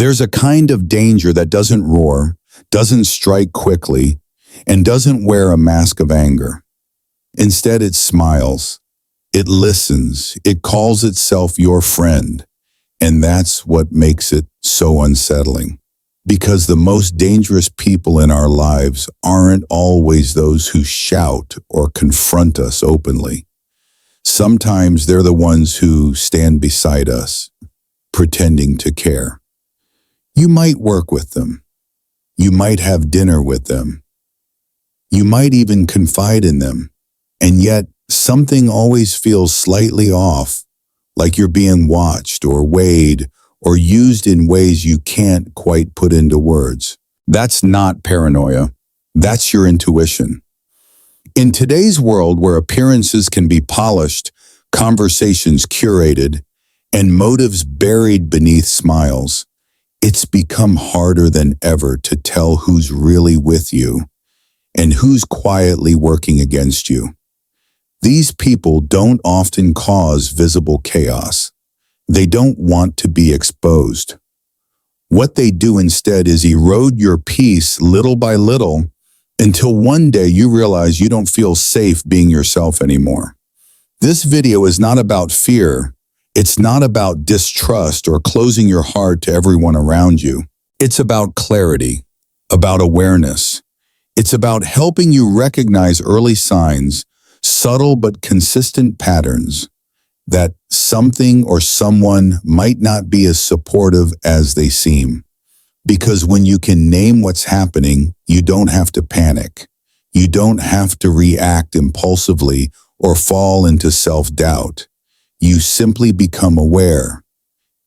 There's a kind of danger that doesn't roar, doesn't strike quickly, and doesn't wear a mask of anger. Instead, it smiles, it listens, it calls itself your friend, and that's what makes it so unsettling. Because the most dangerous people in our lives aren't always those who shout or confront us openly. Sometimes they're the ones who stand beside us, pretending to care. You might work with them. You might have dinner with them. You might even confide in them. And yet, something always feels slightly off, like you're being watched or weighed or used in ways you can't quite put into words. That's not paranoia. That's your intuition. In today's world where appearances can be polished, conversations curated, and motives buried beneath smiles, it's become harder than ever to tell who's really with you and who's quietly working against you. These people don't often cause visible chaos. They don't want to be exposed. What they do instead is erode your peace little by little until one day you realize you don't feel safe being yourself anymore. This video is not about fear. It's not about distrust or closing your heart to everyone around you. It's about clarity, about awareness. It's about helping you recognize early signs, subtle but consistent patterns, that something or someone might not be as supportive as they seem. Because when you can name what's happening, you don't have to panic. You don't have to react impulsively or fall into self-doubt. You simply become aware.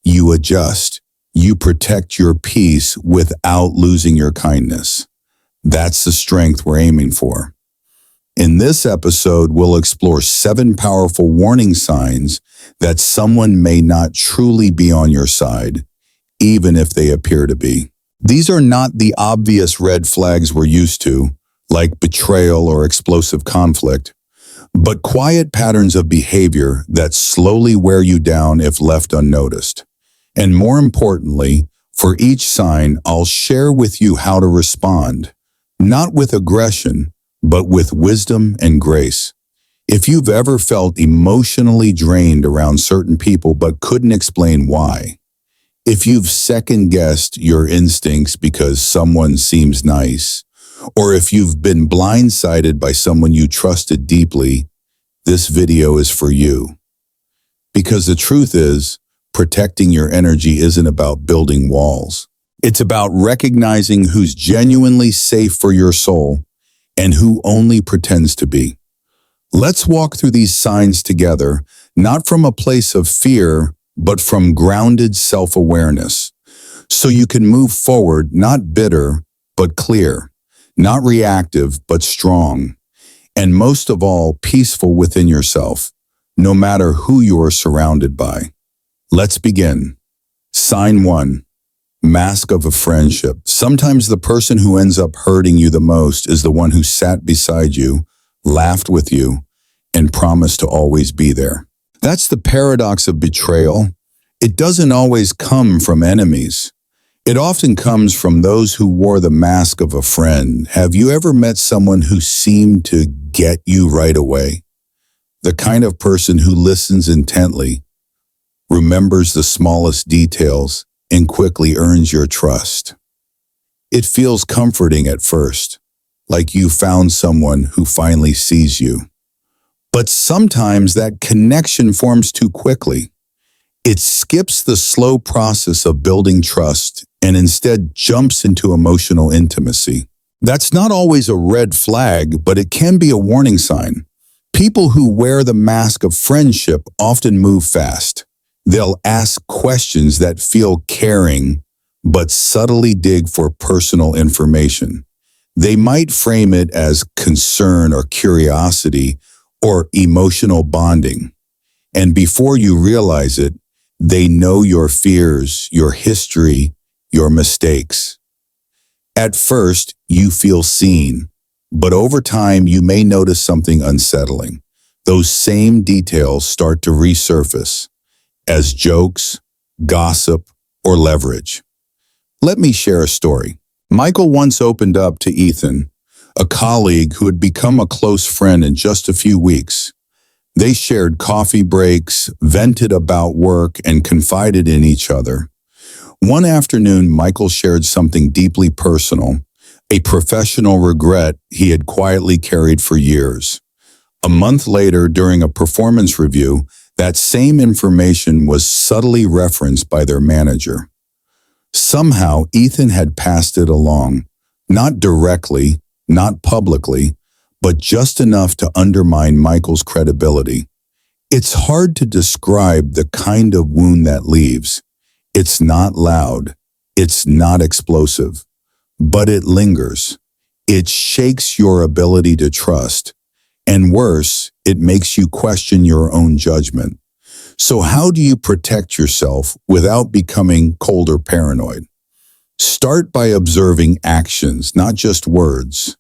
You adjust. You protect your peace without losing your kindness. That's the strength we're aiming for. In this episode, we'll explore 7 powerful warning signs that someone may not truly be on your side, even if they appear to be. These are not the obvious red flags we're used to, like betrayal or explosive conflict, but quiet patterns of behavior that slowly wear you down if left unnoticed. And more importantly, for each sign, I'll share with you how to respond, not with aggression, but with wisdom and grace. If you've ever felt emotionally drained around certain people but couldn't explain why, if you've second-guessed your instincts because someone seems nice, or if you've been blindsided by someone you trusted deeply, this video is for you. Because the truth is, protecting your energy isn't about building walls. It's about recognizing who's genuinely safe for your soul and who only pretends to be. Let's walk through these signs together, not from a place of fear, but from grounded self-awareness, so you can move forward not bitter, but clear, not reactive, but strong, and most of all, peaceful within yourself, no matter who you're surrounded by. Let's begin. Sign 1. Mask of a friendship. Sometimes the person who ends up hurting you the most is the one who sat beside you, laughed with you, and promised to always be there. That's the paradox of betrayal. It doesn't always come from enemies. It often comes from those who wore the mask of a friend. Have you ever met someone who seemed to get you right away? The kind of person who listens intently, remembers the smallest details, and quickly earns your trust. It feels comforting at first, like you found someone who finally sees you. But sometimes that connection forms too quickly. It skips the slow process of building trust and instead jumps into emotional intimacy. That's not always a red flag, but it can be a warning sign. People who wear the mask of friendship often move fast. They'll ask questions that feel caring, but subtly dig for personal information. They might frame it as concern or curiosity or emotional bonding. And before you realize it, they know your fears, your history, your mistakes. At first, you feel seen, but over time you may notice something unsettling. Those same details start to resurface as jokes, gossip, or leverage. Let me share a story. Michael once opened up to Ethan, a colleague who had become a close friend in just a few weeks. They shared coffee breaks, vented about work, and confided in each other. One afternoon, Michael shared something deeply personal, a professional regret he had quietly carried for years. A month later, during a performance review, that same information was subtly referenced by their manager. Somehow, Ethan had passed it along, not directly, not publicly, but just enough to undermine Michael's credibility. It's hard to describe the kind of wound that leaves. It's not loud, it's not explosive, but it lingers. It shakes your ability to trust. And worse, it makes you question your own judgment. So how do you protect yourself without becoming cold or paranoid? Start by observing actions, not just words.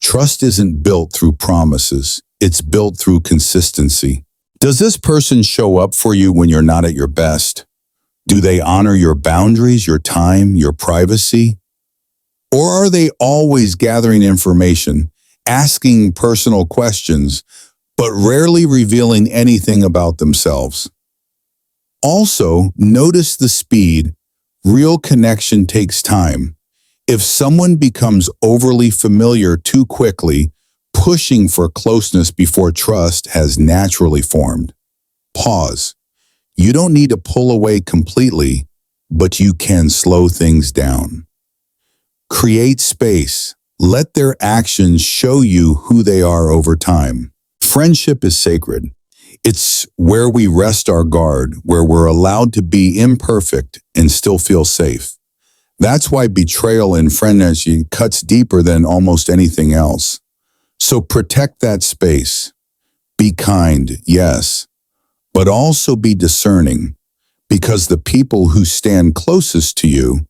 Trust isn't built through promises, it's built through consistency. Does this person show up for you when you're not at your best? Do they honor your boundaries, your time, your privacy? Or are they always gathering information, asking personal questions, but rarely revealing anything about themselves? Also, notice the speed. Real connection takes time. If someone becomes overly familiar too quickly, pushing for closeness before trust has naturally formed. Pause. You don't need to pull away completely, but you can slow things down. Create space. Let their actions show you who they are over time. Friendship is sacred. It's where we rest our guard, where we're allowed to be imperfect and still feel safe. That's why betrayal in friendship cuts deeper than almost anything else. So protect that space. Be kind, yes, but also be discerning, because the people who stand closest to you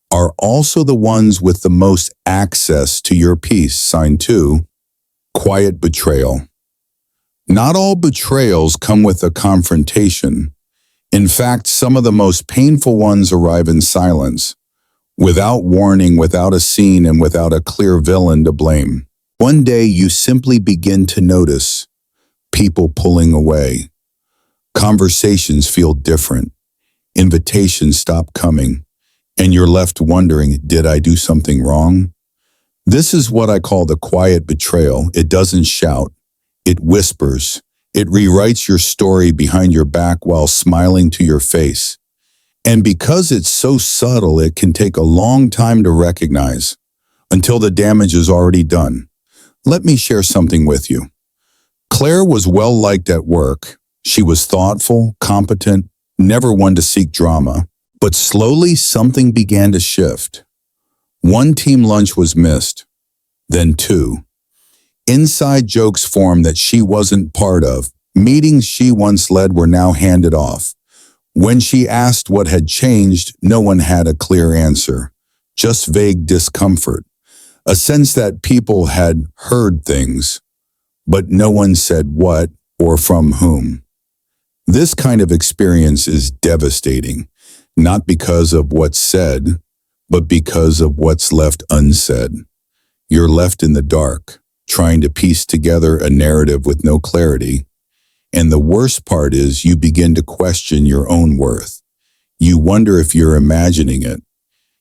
are also the ones with the most access to your peace. Sign 2, quiet betrayal. Not all betrayals come with a confrontation. In fact, some of the most painful ones arrive in silence, without warning, without a scene, and without a clear villain to blame. One day you simply begin to notice people pulling away. Conversations feel different. Invitations stop coming. And you're left wondering, did I do something wrong? This is what I call the quiet betrayal. It doesn't shout. It whispers. It rewrites your story behind your back while smiling to your face. And because it's so subtle, it can take a long time to recognize, until the damage is already done. Let me share something with you. Claire was well liked at work. She was thoughtful, competent, never one to seek drama. But slowly something began to shift. One team lunch was missed, then 2. Inside jokes formed that she wasn't part of. Meetings she once led were now handed off. When she asked what had changed, no one had a clear answer, just vague discomfort, a sense that people had heard things, but no one said what or from whom. This kind of experience is devastating, not because of what's said, but because of what's left unsaid. You're left in the dark, trying to piece together a narrative with no clarity. And the worst part is you begin to question your own worth. You wonder if you're imagining it.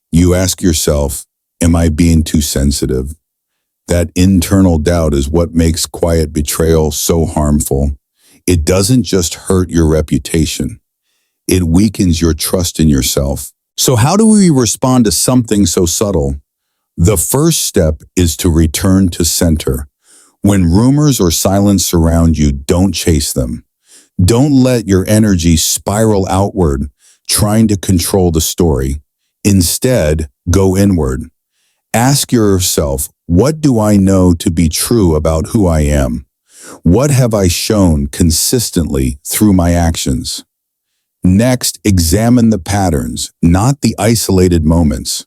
You ask yourself, am I being too sensitive? That internal doubt is what makes quiet betrayal so harmful. It doesn't just hurt your reputation. It weakens your trust in yourself. So how do we respond to something so subtle? The first step is to return to center. When rumors or silence surround you, don't chase them. Don't let your energy spiral outward, trying to control the story. Instead, go inward. Ask yourself, what do I know to be true about who I am? What have I shown consistently through my actions? Next, examine the patterns, not the isolated moments.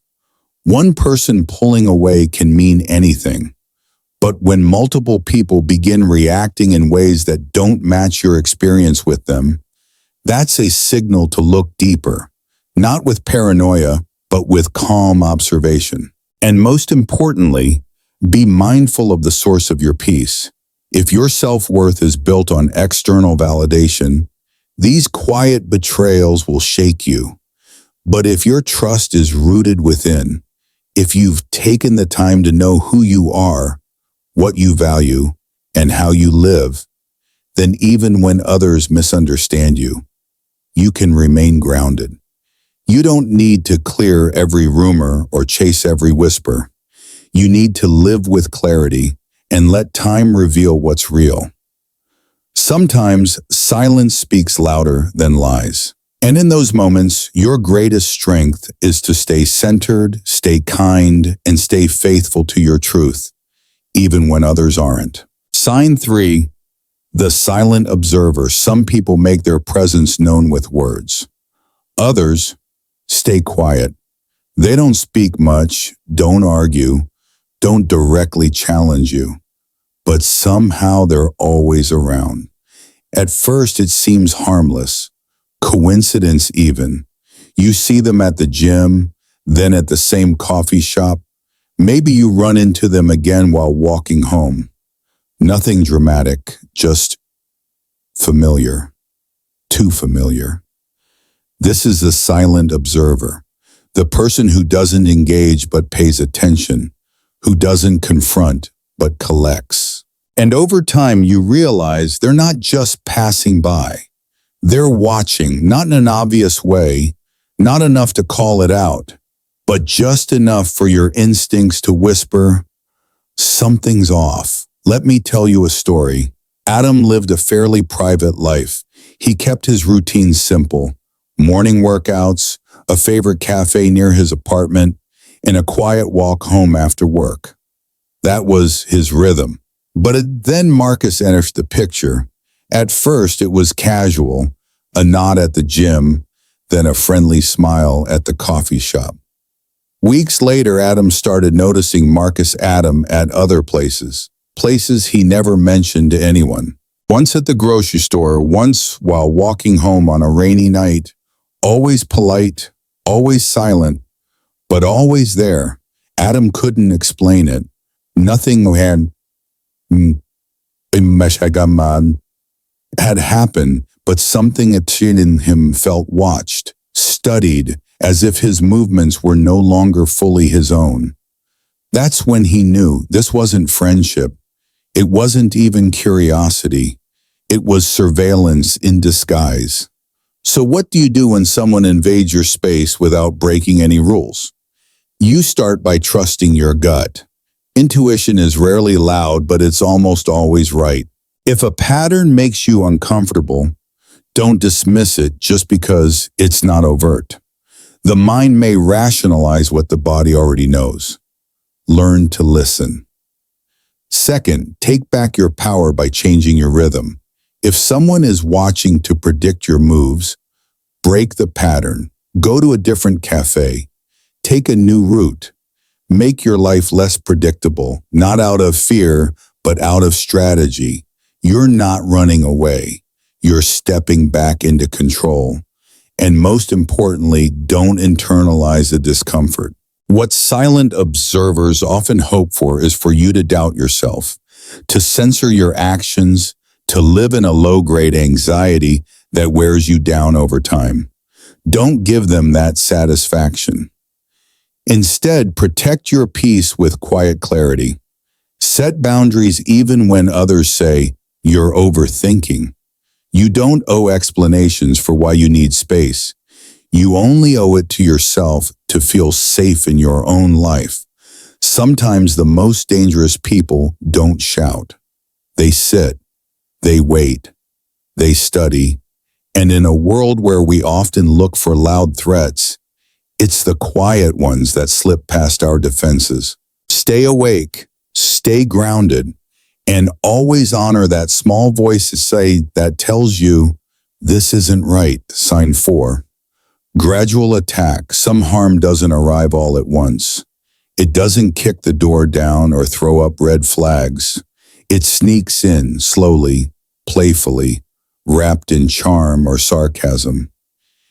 One person pulling away can mean anything. But when multiple people begin reacting in ways that don't match your experience with them, that's a signal to look deeper, not with paranoia, but but with calm observation. And most importantly, be mindful of the source of your peace. If your self-worth is built on external validation, these quiet betrayals will shake you. But if your trust is rooted within, if you've taken the time to know who you are, what you value, and how you live, then even when others misunderstand you, you can remain grounded. You don't need to clear every rumor or chase every whisper. You need to live with clarity and let time reveal what's real. Sometimes silence speaks louder than lies. And in those moments, your greatest strength is to stay centered, stay kind, and stay faithful to your truth, even when others aren't. Sign 3, the silent observer. Some people make their presence known with words. Others stay quiet. They don't speak much, don't argue, don't directly challenge you, but somehow they're always around. At first, it seems harmless, coincidence even. You see them at the gym, then at the same coffee shop. Maybe you run into them again while walking home. Nothing dramatic, just familiar, too familiar. This is the silent observer, the person who doesn't engage but pays attention, who doesn't confront but collects. And over time, you realize they're not just passing by. They're watching, not in an obvious way, not enough to call it out, but just enough for your instincts to whisper, something's off. Let me tell you a story. Adam lived a fairly private life. He kept his routines simple. Morning workouts, a favorite cafe near his apartment, and a quiet walk home after work. That was his rhythm. But then Marcus enters the picture. At first, it was casual, a nod at the gym, then a friendly smile at the coffee shop. Weeks later, Adam started noticing Marcus Adam at other places he never mentioned to anyone. Once at the grocery store, once while walking home on a rainy night, always polite, always silent, but always there. Adam couldn't explain it. Nothing had happened, but something in him felt watched, studied, as if his movements were no longer fully his own. That's when he knew this wasn't friendship. It wasn't even curiosity. It was surveillance in disguise. So what do you do when someone invades your space without breaking any rules? You start by trusting your gut. Intuition is rarely loud, but it's almost always right. If a pattern makes you uncomfortable, don't dismiss it just because it's not overt. The mind may rationalize what the body already knows. Learn to listen. Second, take back your power by changing your rhythm. If someone is watching to predict your moves, break the pattern. Go to a different cafe. Take a new route. Make your life less predictable, not out of fear, but out of strategy. You're not running away. You're stepping back into control. And most importantly, don't internalize the discomfort. What silent observers often hope for is for you to doubt yourself, to censor your actions, to live in a low-grade anxiety that wears you down over time. Don't give them that satisfaction. Instead, protect your peace with quiet clarity. Set boundaries even when others say you're overthinking. You don't owe explanations for why you need space. You only owe it to yourself to feel safe in your own life. Sometimes the most dangerous people don't shout. They sit, they wait, they study, and in a world where we often look for loud threats, it's the quiet ones that slip past our defenses. Stay awake, stay grounded, and always honor that small voice that tells you, this isn't right. Sign 4. Gradual attack. Some harm doesn't arrive all at once. It doesn't kick the door down or throw up red flags. It sneaks in slowly, playfully, wrapped in charm or sarcasm.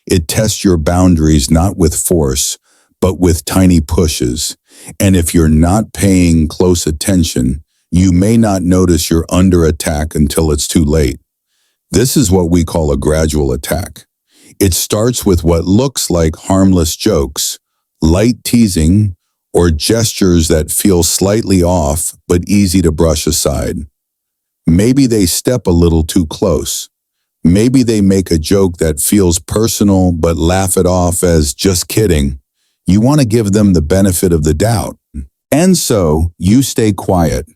It tests your boundaries not with force, but with tiny pushes. And if you're not paying close attention, you may not notice you're under attack until it's too late. This is what we call a gradual attack. It starts with what looks like harmless jokes, light teasing, or gestures that feel slightly off but easy to brush aside. Maybe they step a little too close. Maybe they make a joke that feels personal but laugh it off as just kidding. You want to give them the benefit of the doubt. And so, you stay quiet.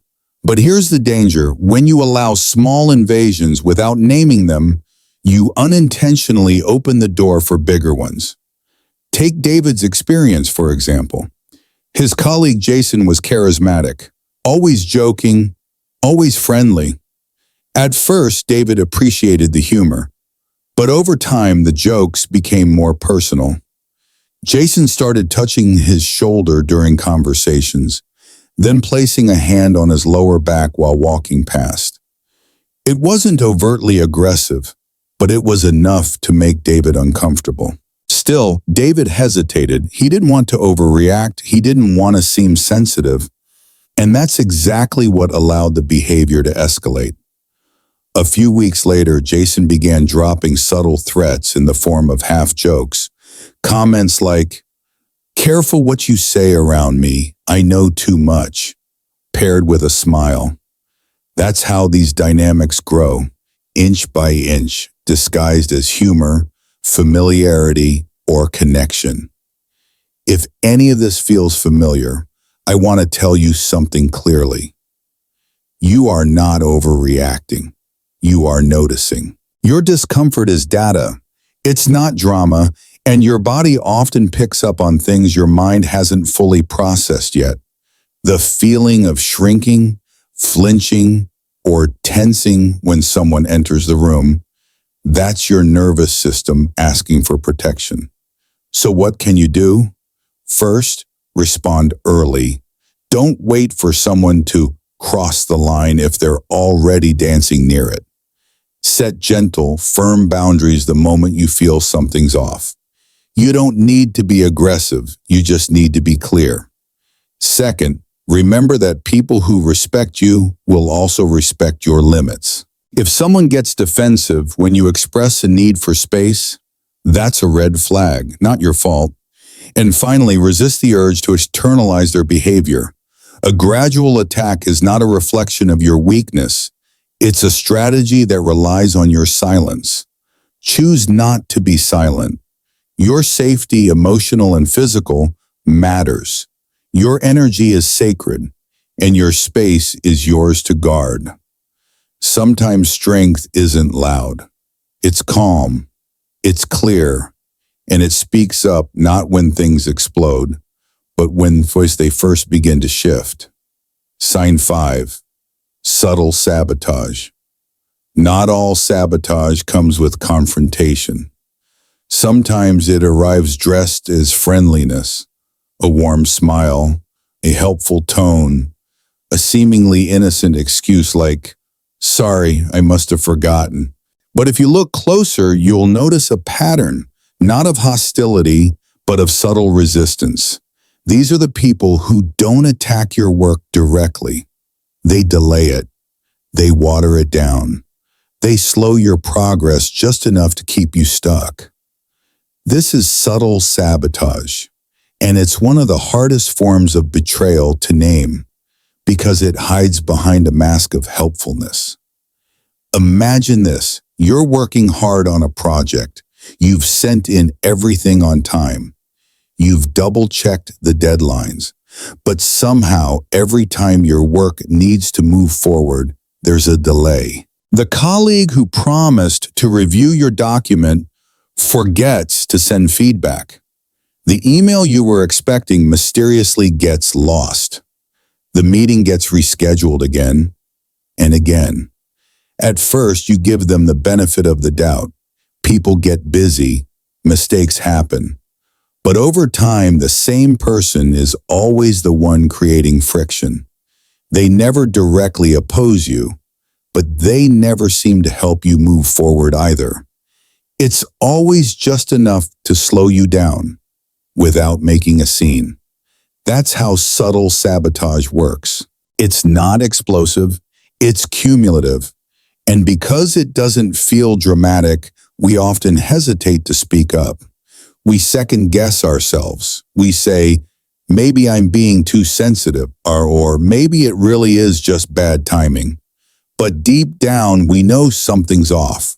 But here's the danger. When you allow small invasions without naming them, you unintentionally open the door for bigger ones. Take David's experience, for example. His colleague Jason was charismatic, always joking, always friendly. At first, David appreciated the humor, but over time the jokes became more personal. Jason started touching his shoulder during conversations, then placing a hand on his lower back while walking past. It wasn't overtly aggressive, but it was enough to make David uncomfortable. Still, David hesitated. He didn't want to overreact. He didn't want to seem sensitive. And that's exactly what allowed the behavior to escalate. A few weeks later, Jason began dropping subtle threats in the form of half jokes. Comments like, "Careful what you say around me, I know too much," paired with a smile. That's how these dynamics grow, inch by inch, disguised as humor, familiarity, or connection. If any of this feels familiar, I want to tell you something clearly. You are not overreacting. You are noticing. Your discomfort is data. It's not drama, and your body often picks up on things your mind hasn't fully processed yet. The feeling of shrinking, flinching, or tensing when someone enters the room, that's your nervous system asking for protection. So what can you do? First, respond early. Don't wait for someone to cross the line if they're already dancing near it. Set gentle, firm boundaries the moment you feel something's off. You don't need to be aggressive, you just need to be clear. Second, remember that people who respect you will also respect your limits. If someone gets defensive when you express a need for space, that's a red flag, not your fault. And finally, resist the urge to externalize their behavior. A gradual attack is not a reflection of your weakness. It's a strategy that relies on your silence. Choose not to be silent. Your safety, emotional and physical, matters. Your energy is sacred, and your space is yours to guard. Sometimes strength isn't loud. It's calm, it's clear, and it speaks up not when things explode, but when they first begin to shift. Sign 5. Subtle sabotage. Not all sabotage comes with confrontation. Sometimes it arrives dressed as friendliness, a warm smile, a helpful tone, a seemingly innocent excuse like, "Sorry, I must have forgotten." But if you look closer, you'll notice a pattern, not of hostility, but of subtle resistance. These are the people who don't attack your work directly. They delay it. They water it down. They slow your progress just enough to keep you stuck. This is subtle sabotage, and it's one of the hardest forms of betrayal to name because it hides behind a mask of helpfulness. Imagine this. You're working hard on a project. You've sent in everything on time. You've double-checked the deadlines. But somehow, every time your work needs to move forward, there's a delay. The colleague who promised to review your document forgets to send feedback. The email you were expecting mysteriously gets lost. The meeting gets rescheduled again and again. At first, you give them the benefit of the doubt. People get busy, mistakes happen. But over time, the same person is always the one creating friction. They never directly oppose you, but they never seem to help you move forward either. It's always just enough to slow you down. without making a scene. That's how subtle sabotage works. It's not explosive, it's cumulative. And because it doesn't feel dramatic, we often hesitate to speak up. We second guess ourselves. We say, maybe I'm being too sensitive, or maybe it really is just bad timing. But deep down, we know something's off.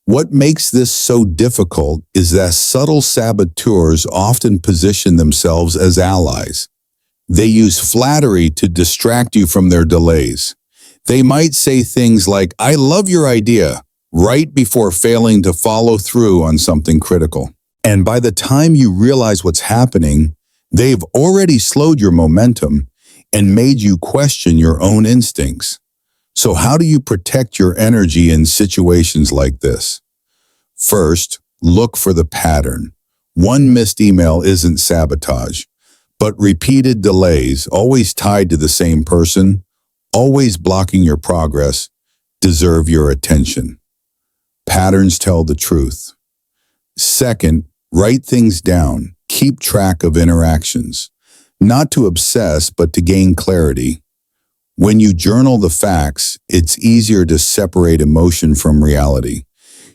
What makes this so difficult is that subtle saboteurs often position themselves as allies. They use flattery to distract you from their delays. They might say things like, "I love your idea," right before failing to follow through on something critical. And by the time you realize what's happening, they've already slowed your momentum and made you question your own instincts. So how do you protect your energy in situations like this? First, look for the pattern. One missed email isn't sabotage, but repeated delays, always tied to the same person, always blocking your progress, deserve your attention. Patterns tell the truth. Second, write things down. Keep track of interactions. Not to obsess, but to gain clarity. When you journal the facts, it's easier to separate emotion from reality.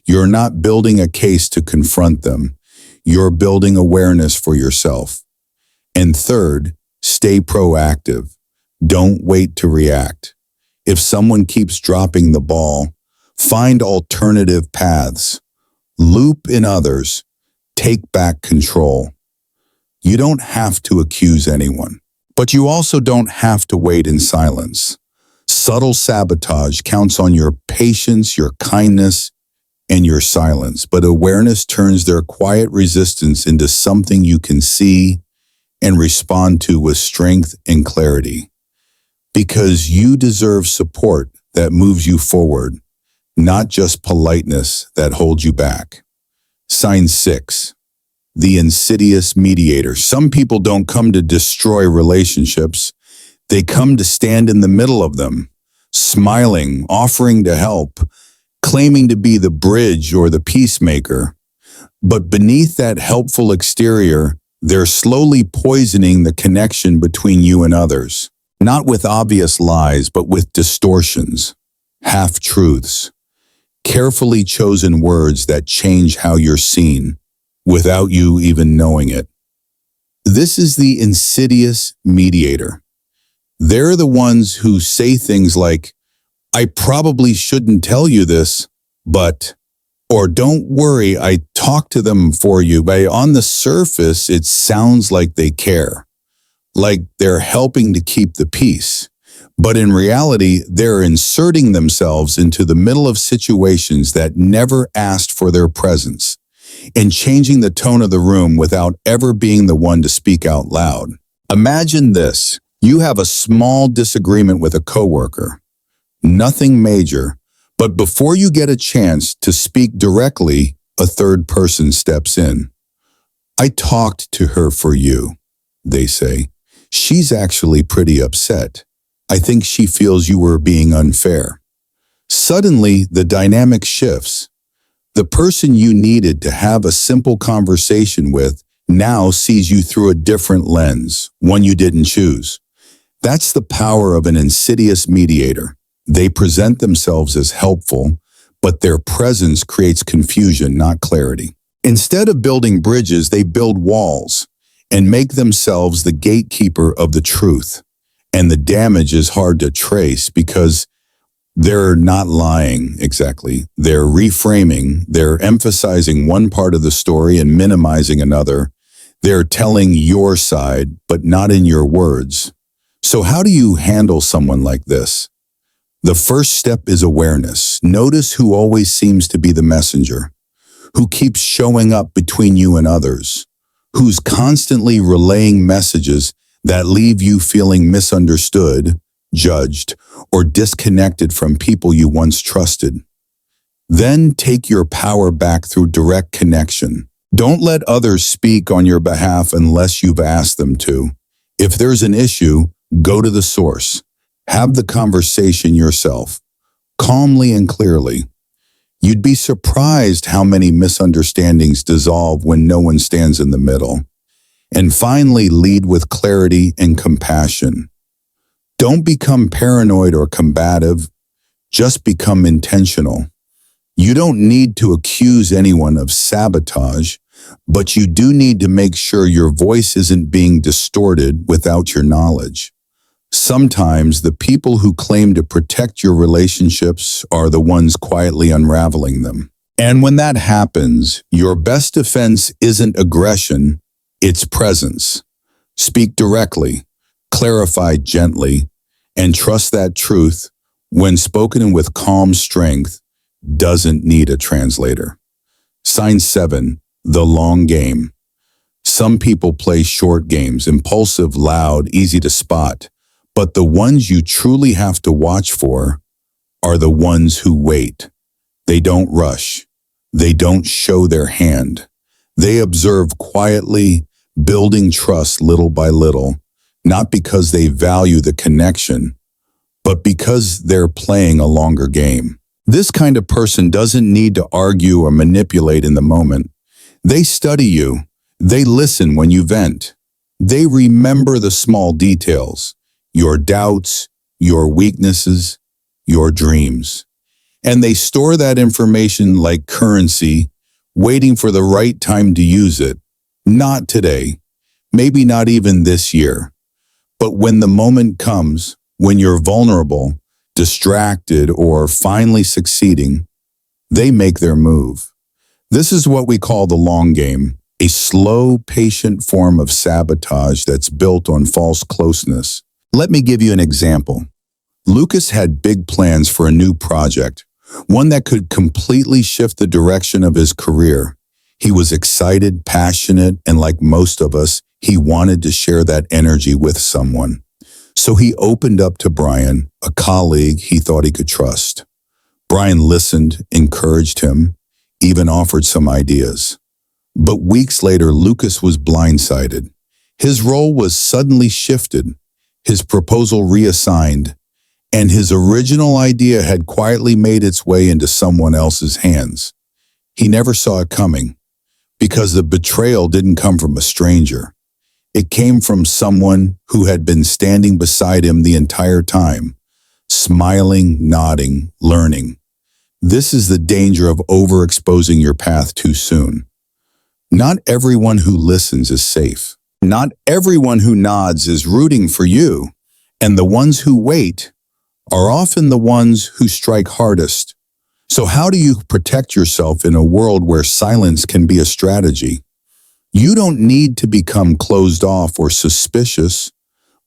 You're not building a case to confront them. You're building awareness for yourself. And third, stay proactive. Don't wait to react. If someone keeps dropping the ball, find alternative paths. Loop in others. Take back control. You don't have to accuse anyone, but you also don't have to wait in silence. Subtle sabotage counts on your patience, your kindness, and your silence, but awareness turns their quiet resistance into something you can see and respond to with strength and clarity. Because you deserve support that moves you forward, not just politeness that holds you back. Sign 6. The insidious mediator. Some people don't come to destroy relationships. They come to stand in the middle of them, smiling, offering to help, claiming to be the bridge or the peacemaker. But beneath that helpful exterior, they're slowly poisoning the connection between you and others. Not with obvious lies, but with distortions, half-truths, carefully chosen words that change how you're seen, without you even knowing it. This is the insidious mediator. They're the ones who say things like, "I probably shouldn't tell you this, but," or "Don't worry, I talked to them for you." On the surface, it sounds like they care, like they're helping to keep the peace. But in reality, they're inserting themselves into the middle of situations that never asked for their presence, and changing the tone of the room without ever being the one to speak out loud. Imagine this. You have a small disagreement with a coworker. Nothing major, but before you get a chance to speak directly, a third person steps in. "I talked to her for you," they say. "She's actually pretty upset. I think she feels you were being unfair." Suddenly, the dynamic shifts. The person you needed to have a simple conversation with now sees you through a different lens, one you didn't choose. That's the power of an insidious mediator. They present themselves as helpful, but their presence creates confusion, not clarity. Instead of building bridges, they build walls and make themselves the gatekeeper of the truth. And the damage is hard to trace because they're not lying exactly. They're reframing, they're emphasizing one part of the story and minimizing another. They're telling your side, but not in your words. So how do you handle someone like this? The first step is awareness. Notice who always seems to be the messenger, who keeps showing up between you and others, who's constantly relaying messages that leave you feeling misunderstood, judged, or disconnected from people you once trusted. Then take your power back through direct connection. Don't let others speak on your behalf unless you've asked them to. If there's an issue, go to the source. Have the conversation yourself, calmly and clearly. You'd be surprised how many misunderstandings dissolve when no one stands in the middle. And finally, lead with clarity and compassion. Don't become paranoid or combative, just become intentional. You don't need to accuse anyone of sabotage, but you do need to make sure your voice isn't being distorted without your knowledge. Sometimes the people who claim to protect your relationships are the ones quietly unraveling them. And when that happens, your best defense isn't aggression, it's presence. Speak directly, clarify gently, and trust that truth, when spoken with calm strength, doesn't need a translator. Sign 7, the long game. Some people play short games, impulsive, loud, easy to spot, but the ones you truly have to watch for are the ones who wait. They don't rush. They don't show their hand. They observe quietly, building trust little by little, not because they value the connection, but because they're playing a longer game. This kind of person doesn't need to argue or manipulate in the moment. They study you. They listen when you vent. They remember the small details, your doubts, your weaknesses, your dreams. And they store that information like currency, waiting for the right time to use it. Not today, maybe not even this year. But when the moment comes, when you're vulnerable, distracted, or finally succeeding, they make their move. This is what we call the long game, a slow, patient form of sabotage that's built on false closeness. Let me give you an example. Lucas had big plans for a new project, one that could completely shift the direction of his career. He was excited, passionate, and like most of us, he wanted to share that energy with someone. So he opened up to Brian, a colleague he thought he could trust. Brian listened, encouraged him, even offered some ideas. But weeks later, Lucas was blindsided. His role was suddenly shifted, his proposal reassigned, and his original idea had quietly made its way into someone else's hands. He never saw it coming, because the betrayal didn't come from a stranger. It came from someone who had been standing beside him the entire time, smiling, nodding, learning. This is the danger of overexposing your path too soon. Not everyone who listens is safe. Not everyone who nods is rooting for you. And the ones who wait are often the ones who strike hardest. So how do you protect yourself in a world where silence can be a strategy? You don't need to become closed off or suspicious,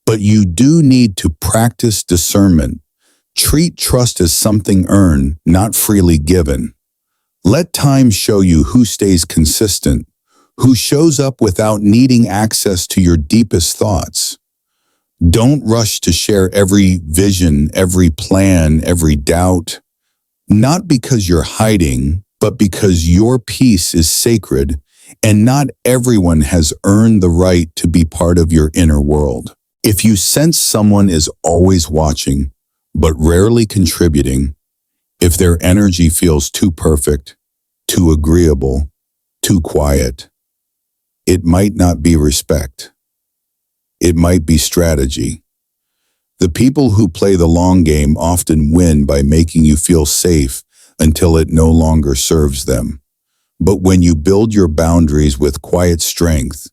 but you do need to practice discernment. Treat trust as something earned, not freely given. Let time show you who stays consistent, who shows up without needing access to your deepest thoughts. Don't rush to share every vision, every plan, every doubt, not because you're hiding, but because your peace is sacred, and not everyone has earned the right to be part of your inner world. If you sense someone is always watching, but rarely contributing, if their energy feels too perfect, too agreeable, too quiet, it might not be respect. It might be strategy. The people who play the long game often win by making you feel safe until it no longer serves them. But when you build your boundaries with quiet strength,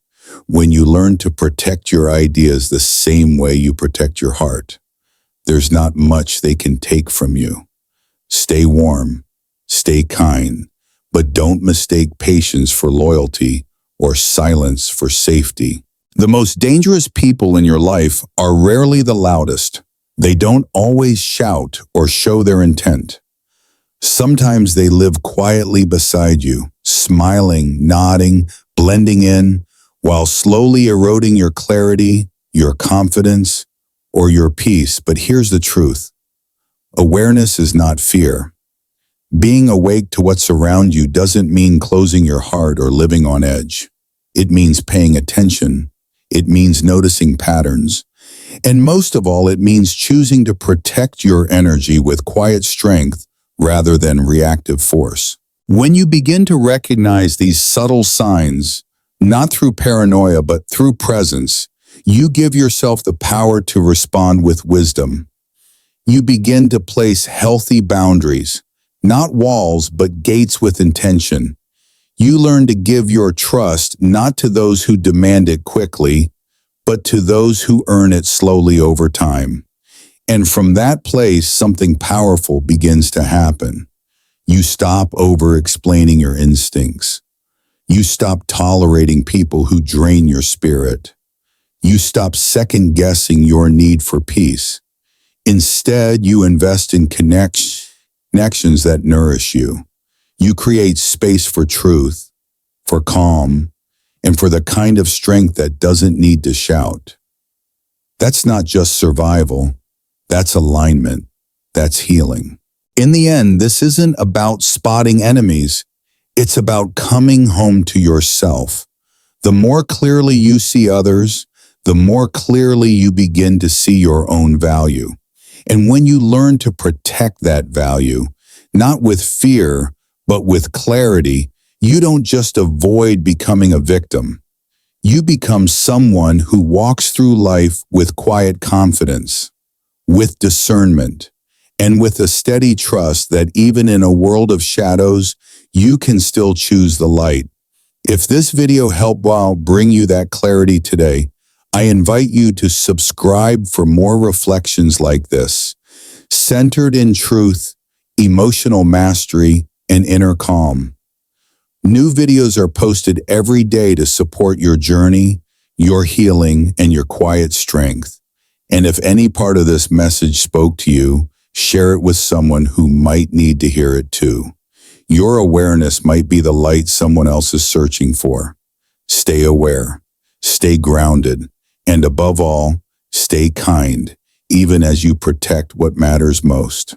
when you learn to protect your ideas the same way you protect your heart, there's not much they can take from you. Stay warm, stay kind, but don't mistake patience for loyalty or silence for safety. The most dangerous people in your life are rarely the loudest. They don't always shout or show their intent. Sometimes they live quietly beside you, smiling, nodding, blending in, while slowly eroding your clarity, your confidence, or your peace. But here's the truth. Awareness is not fear. Being awake to what's around you doesn't mean closing your heart or living on edge. It means paying attention. It means noticing patterns. And most of all, it means choosing to protect your energy with quiet strength rather than reactive force. When you begin to recognize these subtle signs, Not through paranoia, but through presence. You give yourself the power to respond with wisdom. You begin to place healthy boundaries, not walls, but gates with intention. You learn to give your trust not to those who demand it quickly, but to those who earn it slowly over time. And from that place, something powerful begins to happen. You stop over-explaining your instincts. You stop tolerating people who drain your spirit. You stop second-guessing your need for peace. Instead, you invest in connections that nourish you. You create space for truth, for calm, and for the kind of strength that doesn't need to shout. That's not just survival. That's alignment. That's healing. In the end, this isn't about spotting enemies. It's about coming home to yourself. The more clearly you see others, the more clearly you begin to see your own value. And when you learn to protect that value, not with fear, but with clarity, you don't just avoid becoming a victim. You become someone who walks through life with quiet confidence, with discernment, and with a steady trust that even in a world of shadows, you can still choose the light. If this video helped bring you that clarity today, I invite you to subscribe for more reflections like this, centered in truth, emotional mastery, and inner calm. New videos are posted every day to support your journey, your healing, and your quiet strength. And if any part of this message spoke to you, share it with someone who might need to hear it too. Your awareness might be the light someone else is searching for. Stay aware, stay grounded, and above all, stay kind, even as you protect what matters most.